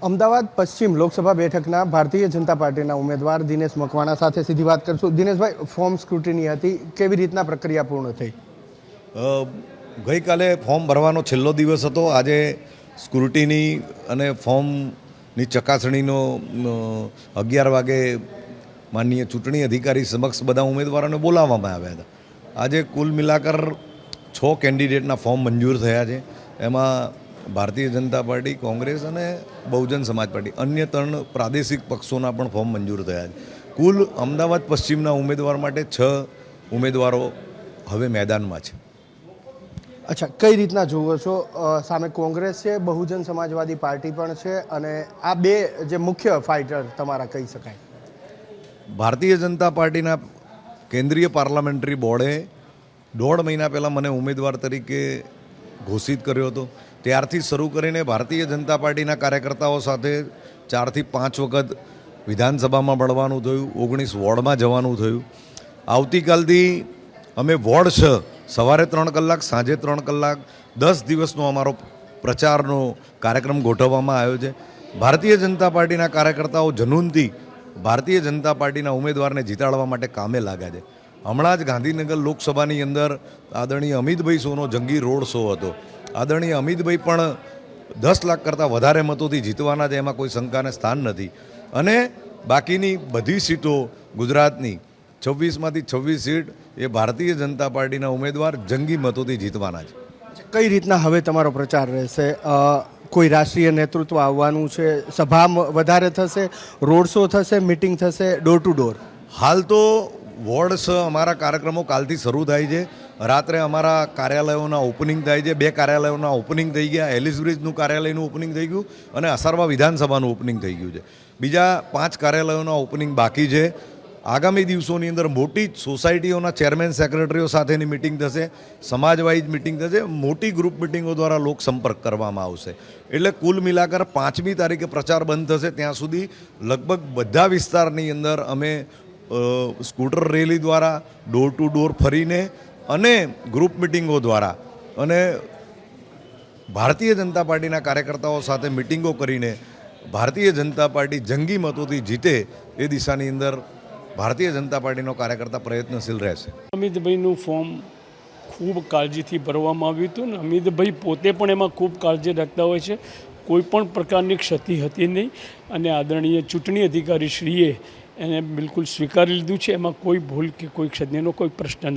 અમદાવાદ પશ્ચિમ લોકસભા બેઠકના ભારતીય જનતા પાર્ટીના ઉમેદવાર દિનેશ મકવાણા સાથે સીધી વાત કરશું। દિનેશભાઈ, ફોર્મ સ્ક્રુટિની હતી, કેવી રીતના પ્રક્રિયા પૂર્ણ થઈ? ગઈકાલે ફોર્મ ભરવાનો છેલ્લો દિવસ હતો। આજે સ્ક્રુટિની અને ફોર્મની ચકાસણીનો 11 વાગે માનનીય ચૂંટણી અધિકારી સમક્ષ બધા ઉમેદવારોને બોલાવવામાં આવ્યા હતા। આજે કુલ મિલાકર 6 કેન્ડિડેટના ફોર્મ મંજૂર થયા છે। એમાં ભારતીય જનતા પાર્ટી, કોંગ્રેસ અને બહુજન સમાજ પાર્ટી, અન્ય 3 પ્રાદેશિક પક્ષોના પણ ફોર્મ મંજૂર થયા છે। કુલ અમદાવાદ પશ્ચિમના ઉમેદવાર માટે 6 ઉમેદવારો હવે મેદાનમાં છે। અચ્છા, કઈ રીતના જુઓ છો? સામે કોંગ્રેસ છે, બહુજન સમાજવાદી પાર્ટી પણ છે, અને આ બે જે મુખ્ય ફાઇટર તમારા કહી શકાય। ભારતીય જનતા પાર્ટીના કેન્દ્રીય પાર્લામેન્ટરી બોર્ડે 1.5 મહિના પહેલાં મને ઉમેદવાર તરીકે ઘોષિત કર્યો હતો। ત્યારથી શરૂ કરીને ભારતીય જનતા પાર્ટીના કાર્યકર્તાઓ સાથે 4 થી 5 વખત વિધાનસભામાં મળવાનું થયું, 19 વોર્ડમાં જવાનું થયું। આવતીકાલથી અમે વોર્ડ 6 સવારે 3 કલાક, સાંજે 3 કલાક, 10 દિવસનો અમારો પ્રચારનો કાર્યક્રમ ગોઠવવામાં આવ્યો છે। ભારતીય જનતા પાર્ટીના કાર્યકર્તાઓ જનૂનથી ભારતીય જનતા પાર્ટીના ઉમેદવારને જીતાડવા માટે કામે લાગ્યા છે। હમણાં જ ગાંધીનગર લોકસભાની અંદર આદરણીય અમિતભાઈ શોનો જંગી રોડ શો હતો। આદરણીય અમિતભાઈ પણ 10 લાખ કરતાં વધારે મતોથી જીતવાના છે, એમાં કોઈ શંકાને સ્થાન નથી। અને બાકીની બધી સીટો ગુજરાતની 26માંથી 26 સીટ એ ભારતીય જનતા પાર્ટીના ઉમેદવાર જંગી મતોથી જીતવાના છે। કઈ રીતના હવે તમારો પ્રચાર રહેશે? કોઈ રાષ્ટ્રીય નેતૃત્વ આવવાનું છે? સભા વધારે થશે? રોડ શો થશે? મિટિંગ થશે? Door to door? હાલ તો વોર્ડ 6 અમારા કાર્યક્રમો કાલથી શરૂ થાય છે। રાત્રે અમારા કાર્યાલયોના ઓપનિંગ થાય છે। 2 કાર્યાલયોના ઓપનિંગ થઈ ગયા। એલિસ બ્રિજનું કાર્યાલયનું ઓપનિંગ થઈ ગયું અને અસારવા વિધાનસભાનું ઓપનિંગ થઈ ગયું છે। બીજા 5 કાર્યાલયોના ઓપનિંગ બાકી છે। આગામી દિવસોની અંદર મોટી સોસાયટીઓના ચેરમેન સેક્રેટરીઓ સાથેની મિટિંગ થશે, સમાજ વાઇઝ મિટિંગ થશે, મોટી ગ્રુપ મિટિંગો દ્વારા લોક સંપર્ક કરવામાં આવશે। એટલે કુલ મિલાકર 5મી તારીખે પ્રચાર બંધ થશે ત્યાં સુધી લગભગ બધા વિસ્તારની અંદર અમે સ્કૂટર રેલી દ્વારા, ડોર ટુ ડોર ફરીને અને ગ્રુપ મિટિંગો દ્વારા અને ભારતીય જનતા પાર્ટીના કાર્યકર્તાઓ સાથે મિટિંગો કરીને ભારતીય જનતા પાર્ટી જંગી મતોથી જીતે એ દિશાની અંદર ભારતીય જનતા પાર્ટીનો કાર્યકર્તા પ્રયત્નશીલ રહેશે। અમિતભાઈનું ફોર્મ ખૂબ કાળજીથી ભરવામાં આવ્યું હતું ને અમિતભાઈ પોતે પણ એમાં ખૂબ કાળજી રાખતા હોય છે। કોઈ પણ પ્રકારની ક્ષતિ હતી નહીં અને આદરણીય ચૂંટણી અધિકારી શ્રીએ એને બિલકુલ સ્વીકારી લીધું છે। એમાં કોઈ ભૂલ કે કોઈ ક્ષતિનો કોઈ પ્રશ્ન નથી।